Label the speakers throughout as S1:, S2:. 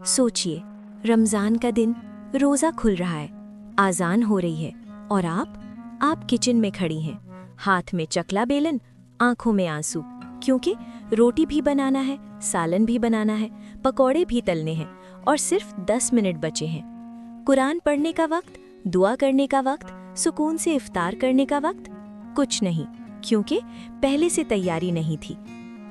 S1: सोचिए, रमजान का दिन, रोजा खुल रहा है, आजान हो रही है और आप किचन में खड़ी हैं, हाथ में चकला बेलन, आंखों में आंसू, क्योंकि रोटी भी बनाना है, सालन भी बनाना है, पकौड़े भी तलने हैं और सिर्फ 10 मिनट बचे हैं। कुरान पढ़ने का वक्त, दुआ करने का वक्त, सुकून से इफ्तार करने का वक्त, कुछ नहीं, क्योंकि पहले से तैयारी नहीं थी।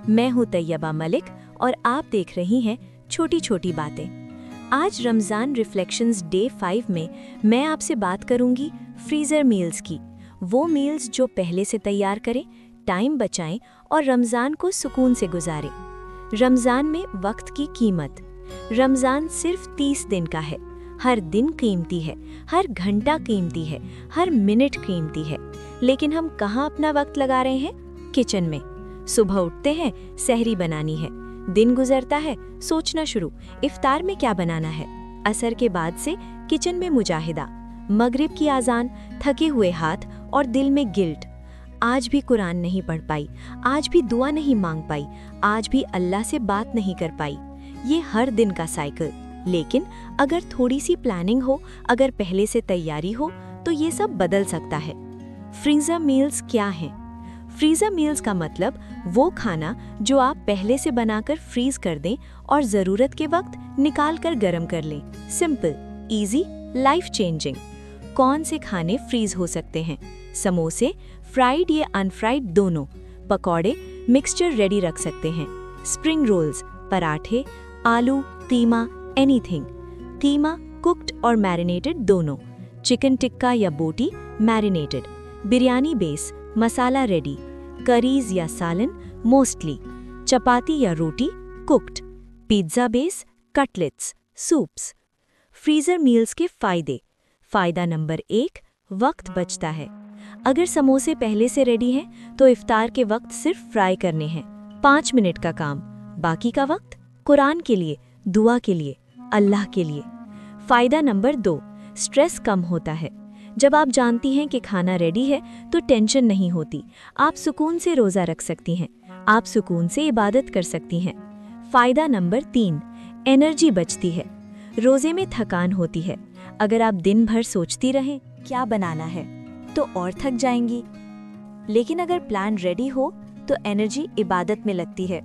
S1: मैं हूँ तैयबा मलिक और आप देख रही हैं छोटी छोटी बातें। आज रमज़ान रिफ्लेक्शंस डे 5 में मैं आपसे बात करूंगी फ्रीज़र मील्स की, वो मील्स जो पहले से तैयार करें, टाइम बचाएं और रमज़ान को सुकून से गुजारें। रमज़ान में वक्त की कीमत। रमज़ान सिर्फ 30 दिन का है। हर दिन कीमती है, हर घंटा कीमती है, हर मिनट कीमती है। लेकिन हम कहाँ अपना वक्त लगा रहे हैं? किचन में। सुबह उठते हैं, सहरी बनानी है, दिन गुजरता है, सोचना शुरू, इफ्तार में क्या बनाना है। असर के बाद से किचन में मुजाहिदा, मगरिब की आजान, थके हुए हाथ और दिल में गिल्ट। आज भी कुरान नहीं पढ़ पाई, आज भी दुआ नहीं मांग पाई, आज भी अल्लाह से बात नहीं कर पाई। ये हर दिन का साइकिल। लेकिन अगर थोड़ी सी प्लानिंग हो, अगर पहले से तैयारी हो, तो ये सब बदल सकता है। फ्रीज़र मील्स क्या हैं? फ्रीज़र मील्स का मतलब वो खाना जो आप पहले से बनाकर फ्रीज कर दें और ज़रूरत के वक्त निकाल कर गर्म कर लें। Simple, easy, life changing. कौन से खाने फ्रीज हो सकते हैं? समोसे, फ्राइड या अनफ्राइड दोनों। पकौड़े, मिक्सचर रेडी रख सकते हैं। स्प्रिंग रोल्स, पराठे, आलू, कीमा, एनीथिंग। कीमा कुक्ड और मैरिनेटेड दोनों। चिकन टिक्का या boti, marinated. Biryani base, masala ready. Curries या सालन, मोस्टली। चपाती या roti, cooked. Pizza base, cutlets, soups. Freezer meals के फ़ायदे। फ़ायदा नंबर 1, वक्त बचता है। अगर समोसे पहले से रेडी हैं तो इफ्तार के वक्त सिर्फ फ्राई करने हैं, 5 मिनट का काम। बाकी का वक्त कुरान के लिए, दुआ के लिए, अल्लाह के लिए। फ़ायदा नंबर 2, स्ट्रेस कम होता है। जब आप जानती हैं कि खाना रेडी है तो टेंशन नहीं होती। आप सुकून से रोज़ा रख सकती हैं, आप सुकून से इबादत कर सकती हैं। फ़ायदा नंबर 3, एनर्जी बचती है। रोज़े में थकान होती है। अगर आप दिन भर सोचती रहें क्या बनाना है तो और थक जाएंगी। लेकिन अगर प्लान रेडी हो तो एनर्जी इबादत में लगती है।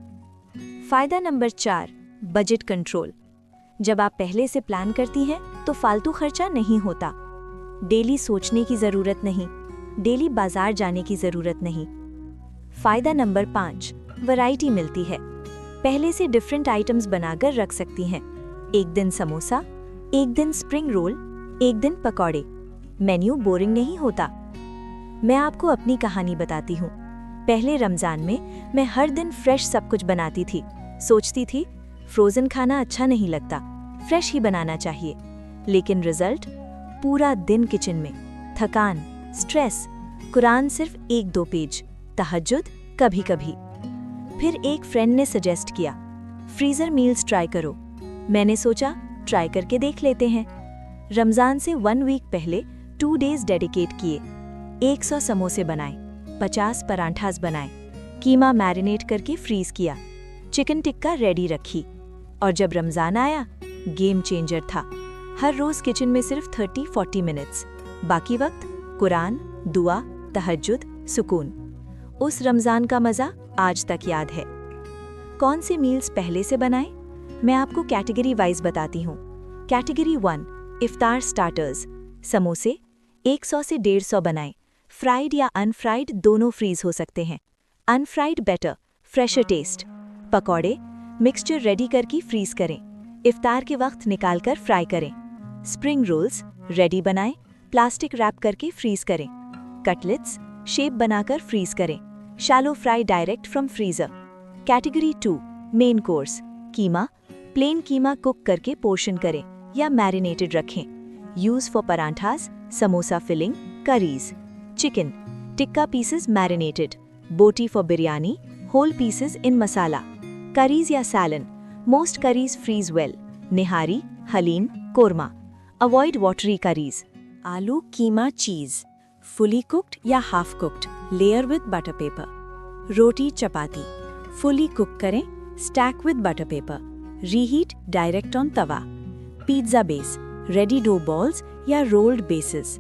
S1: फ़ायदा नंबर 4, बजट कंट्रोल। जब आप पहले से प्लान करती हैं तो फालतू खर्चा नहीं होता। डेली सोचने की ज़रूरत नहीं, डेली बाजार जाने की ज़रूरत नहीं। फ़ायदा नंबर 5, वैरायटी मिलती है। पहले से डिफरेंट आइटम्स बनाकर रख सकती हैं। एक दिन समोसा, एक दिन स्प्रिंग रोल, एक दिन पकौड़े। मेन्यू बोरिंग नहीं होता। मैं आपको अपनी कहानी बताती हूँ। पहले रमज़ान में मैं हर दिन फ्रेश सब कुछ बनाती थी। सोचती थी फ्रोज़न खाना अच्छा नहीं लगता, फ्रेश ही बनाना चाहिए। लेकिन रिजल्ट, पूरा दिन किचन में, थकान, स्ट्रेस, कुरान सिर्फ 1-2 पेज, तहज्जुद कभी कभी। फिर एक फ्रेंड ने सजेस्ट किया, फ्रीज़र मील्स ट्राई करो। मैंने सोचा ट्राई करके देख लेते हैं। रमज़ान से 1 वीक पहले 2 डेज डेडिकेट किए। 100 समोसे बनाए, 50 परांठास बनाए, कीमा मैरिनेट करके फ्रीज किया, चिकन टिक्का रेडी रखी। और जब रमज़ान आया, गेम चेंजर था। हर रोज़ किचन में सिर्फ 30-40 मिनट्स, बाकी वक्त कुरान, दुआ, तहज्जुद, सुकून। उस रमज़ान का मज़ा आज तक याद है। कौन से मील्स पहले से बनाएं? मैं आपको कैटेगरी वाइज बताती हूँ। कैटेगरी 1, इफ्तार स्टार्टर्स। समोसे 100 से 150 बनाएं। फ्राइड या अनफ्राइड दोनों फ्रीज हो सकते हैं। Unfried better, fresher taste. पकौड़े मिक्सचर रेडी करके फ्रीज करें, इफ्तार के वक्त निकालकर फ्राई करें। स्प्रिंग रोल्स रेडी बनाएं, प्लास्टिक रैप करके फ्रीज करें। कटलेट्स शेप बनाकर फ्रीज करें, shallow fry direct from freezer. Category 2, main course. Keema, plain keema cook करके पोर्शन करें या मैरिनेटेड रखें। Use for parathas, samosa filling, curries. Chicken tikka pieces marinated. Boti for biryani, whole pieces in masala. Curries या salan, most curries freeze well. Nihari, haleem, korma. Avoid watery curries. Aloo, keema, cheese, fully cooked या half cooked, layer with butter paper. Roti, chapati, fully cook करें, stack with butter paper. Reheat direct on tawa. Pizza base, ready dough balls या rolled bases.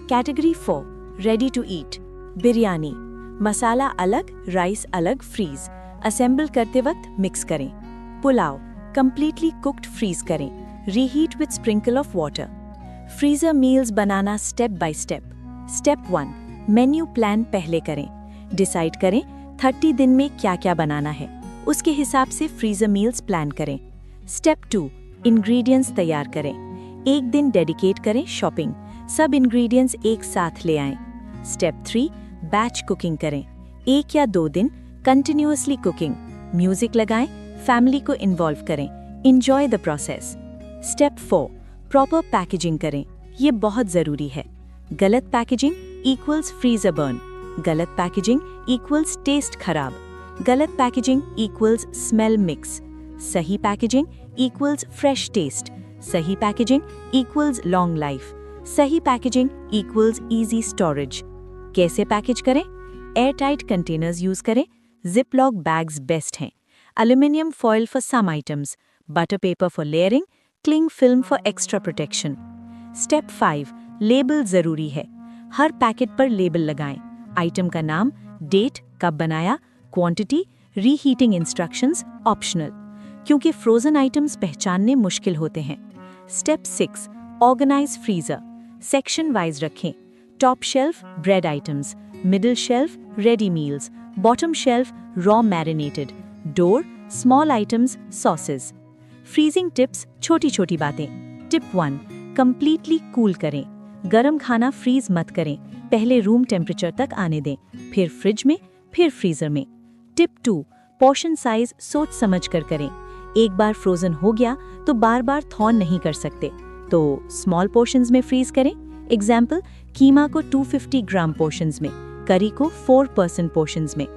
S1: Category 4, ready to eat. Biryani, masala अलग, rice अलग, freeze. Assemble करते वक्त mix करें। Pulao, completely cooked freeze करें, reheat with sprinkle of water. Freezer meals banana step by step. Step 1, menu plan पहले करें। Decide करें 30 दिन में क्या क्या बनाना है, उसके हिसाब से फ्रीजर मील्स प्लान करें। स्टेप 2, इंग्रेडिएंट्स तैयार करें। एक दिन डेडिकेट करें शॉपिंग, सब इंग्रेडिएंट्स एक साथ ले आएं। स्टेप 3, बैच कुकिंग करें। 1 या 2 दिन कंटिन्यूअसली कुकिंग, म्यूजिक लगाएं, फैमिली को इन्वॉल्व करें, enjoy the process. Step 4, proper packaging करें, ये बहुत ज़रूरी है। गलत पैकेजिंग इक्वल्स फ्रीजर बर्न, गलत पैकेजिंग इक्वल्स टेस्ट खराब, गलत पैकेजिंग इक्वल्स स्मेल मिक्स, सही पैकेजिंग इक्वल्स फ्रेश टेस्ट, सही पैकेजिंग इक्वल्स लॉन्ग लाइफ, सही पैकेजिंग इक्वल्स इजी स्टोरेज। कैसे पैकेज करें? एयर टाइट कंटेनर्स यूज करें, जिपलॉक बैग्स बेस्ट हैं। Aluminium foil for some items, butter paper for layering, cling film for extra protection. Step 5, label जरूरी है। हर packet पर label लगाएं, आइटम का नाम, डेट, कब बनाया, क्वांटिटी, रीहीटिंग इंस्ट्रक्शंस ऑप्शनल, क्योंकि फ्रोजन आइटम्स पहचानने मुश्किल होते हैं। Step 6, organise freezer. Section wise रखें। Top shelf bread items, middle shelf ready meals, bottom shelf raw marinated, door small items, sauces. Freezing tips, छोटी छोटी बातें। टिप 1, कंप्लीटली कूल करें। गरम खाना फ्रीज मत करें, पहले रूम टेम्परेचर तक आने दें, फिर फ्रिज में, फिर फ्रीजर में। टिप 2, पोर्शन साइज सोच समझ कर करें। एक बार फ्रोजन हो गया तो बार बार थॉन नहीं कर सकते, तो स्मॉल पोर्शंस में फ्रीज करें। एग्जाम्पल, कीमा को 250 ग्राम पोर्शंस में, करी को 4% पोर्शंस में।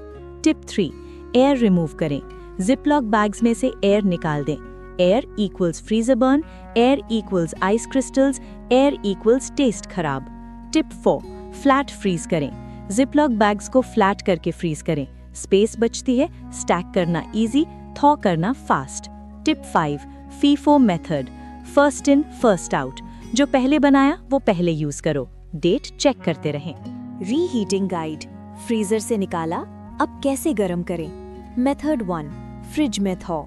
S1: टिप 3, एयर रिमूव करें। जिपलॉक बैग्स में से एयर निकाल दें। Air equals freezer burn, air equals ice crystals, air equals taste खराब। टिप 4, फ्लैट फ्रीज करें। जिपलॉक बैग्स को फ्लैट करके फ्रीज करें, स्पेस बचती है, स्टैक करना इजी, थॉ करना fast. Tip 5, FIFO method, first in first out. जो पहले बनाया वो पहले यूज करो, डेट चेक करते रहें। रीहीटिंग गाइड, फ्रीजर से निकाला, अब कैसे गर्म करें। मेथड 1, फ्रिज में थॉ।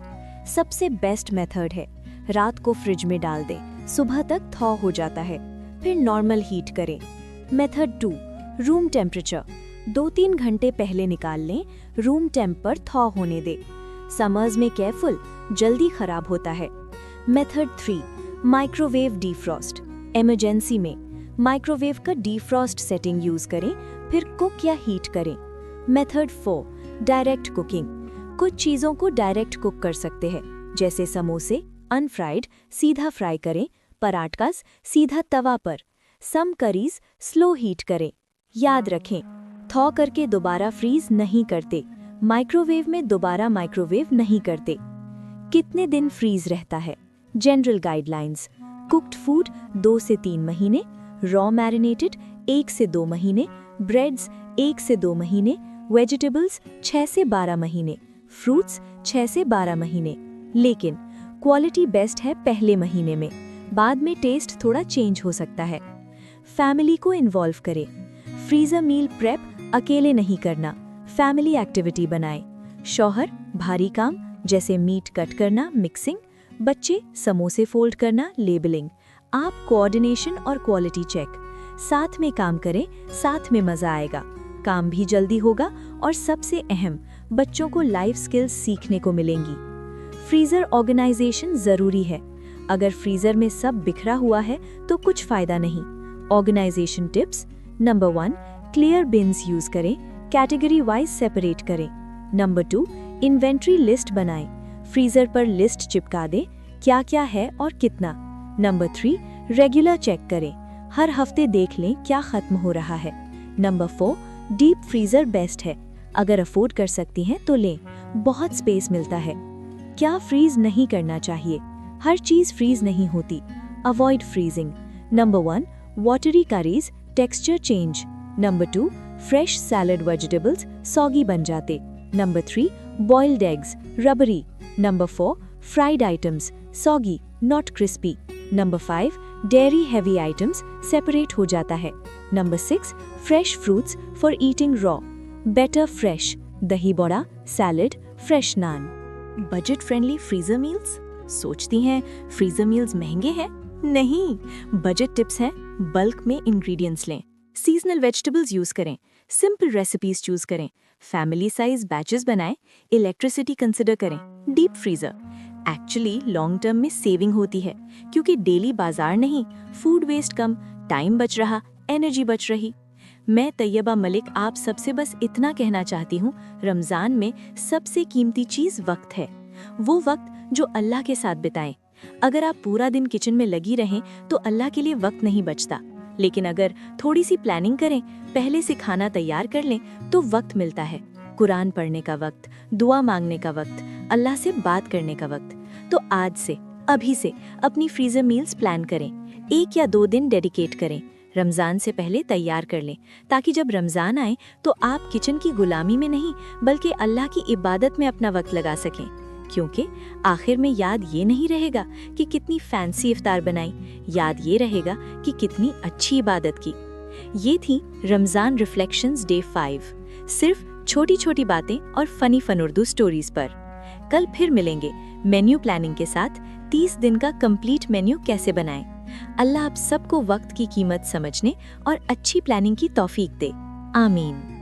S1: सबसे बेस्ट मेथड है, रात को फ्रिज में डाल दें, सुबह तक थॉ हो जाता है, फिर नॉर्मल हीट करें। Method 2, room temperature. 2-3 घंटे पहले निकाल लें, रूम टेम्प पर थॉ होने दें। समर्स में केयरफुल, जल्दी खराब होता है। Method 3, microwave defrost. इमरजेंसी में माइक्रोवेव का डीफ्रॉस्ट सेटिंग यूज करें, फिर कुक या हीट करें। Method 4, direct cooking. कुछ चीज़ों को डायरेक्ट कुक कर सकते हैं, जैसे समोसे अनफ्राइड सीधा फ्राई करें, पराठकास सीधा तवा पर। सम करीज स्लो हीट करें। याद रखें, थॉ करके दोबारा फ्रीज नहीं करते, माइक्रोवेव में दोबारा माइक्रोवेव नहीं करते। कितने दिन फ्रीज रहता है? जनरल गाइडलाइंस, कुक्ड फूड 2 से 3 महीने, रॉ मैरिनेटेड 1 से 2 महीने, ब्रेड्स 1 से 2 महीने, वेजिटेबल्स 6 से 12 महीने, फ्रूट्स 6 से 12 महीने। लेकिन क्वालिटी बेस्ट है पहले महीने में, बाद में टेस्ट थोड़ा चेंज हो सकता है। फैमिली को इन्वॉल्व करें। फ्रीजर मील प्रेप अकेले नहीं करना, फैमिली एक्टिविटी बनाएं। शौहर भारी काम जैसे मीट कट करना, मिक्सिंग, बच्चे समोसे फोल्ड करना, लेबलिंग, आप कोऑर्डिनेशन और क्वालिटी चेक। साथ में काम करें, साथ में मजा आएगा, काम भी जल्दी होगा और सबसे अहम, बच्चों को लाइफ स्किल्स सीखने को मिलेंगी। फ्रीजर ऑर्गेनाइजेशन जरूरी है, अगर फ्रीजर में सब बिखरा हुआ है तो कुछ फायदा नहीं। Organisation tips, number 1, clear bins use करें, कैटेगरी वाइज सेपरेट करें। नंबर 2, इन्वेंट्री लिस्ट बनाएं, फ्रीजर पर लिस्ट चिपका दें, क्या क्या है और कितना। नंबर 3, रेगुलर चेक करें, हर हफ्ते देख लें क्या खत्म हो रहा है। नंबर 4, डीप फ्रीजर बेस्ट है, अगर अफोर्ड कर सकती हैं तो लें, बहुत स्पेस मिलता है। क्या फ्रीज नहीं करना चाहिए? हर चीज फ्रीज नहीं होती, avoid freezing. Number 1, watery curries, texture change. Number 2, fresh salad vegetables soggy बन जाते। Number 3, boiled eggs, rubbery. Number 4, fried items, soggy, not crispy. Number 5, dairy heavy items, separate हो जाता है. Number 6, fresh fruits for eating raw. Better fresh, दही बड़ा, salad, fresh naan. Budget friendly freezer meals? सोचती हैं freezer meals महंगे हैं? नहीं, बजट टिप्स हैं. बल्क में इंग्रेडिएंट्स लें, सीजनल वेजिटेबल्स यूज करें, सिंपल रेसिपीज चूज करें, फैमिली साइज बैचेस बनाएं, इलेक्ट्रिसिटी कंसिडर करें, deep freezer. Actually long term में सेविंग होती है क्योंकि डेली बाजार नहीं, फूड वेस्ट कम, टाइम बच रहा, एनर्जी बच रही. मैं तैयबा मलिक आप सबसे बस इतना कहना चाहती हूँ, रमज़ान में सबसे कीमती चीज़ वक्त है. वो वक्त जो अल्लाह के साथ बिताएं. अगर आप पूरा दिन किचन में लगी रहें तो अल्लाह के लिए वक्त नहीं बचता, लेकिन अगर थोड़ी सी प्लानिंग करें, पहले से खाना तैयार कर लें तो वक्त मिलता है. कुरान पढ़ने का वक्त, दुआ मांगने का वक्त, अल्लाह से बात करने का वक्त. तो आज से, अभी से अपनी फ्रीजर मील्स प्लान करें. 1 या 2 दिन डेडिकेट करें. रमज़ान से पहले तैयार कर लें ताकि जब रमज़ान आए तो आप किचन की गुलामी में नहीं बल्कि अल्लाह की इबादत में अपना वक्त लगा सकें. क्योंकि आखिर में याद ये नहीं रहेगा कि कितनी फैंसी इफ्तार बनाई, याद ये रहेगा कि कितनी अच्छी इबादत की. ये थी रमज़ान रिफ्लेक्शंस डे 5, सिर्फ छोटी छोटी बातें और फनी उर्दू स्टोरीज पर. कल फिर मिलेंगे मेन्यू प्लानिंग के साथ. 30 दिन का कंप्लीट मेन्यू कैसे बनाएं. अल्लाह आप सबको वक्त की कीमत समझने और अच्छी प्लानिंग की तौफीक दे. आमीन.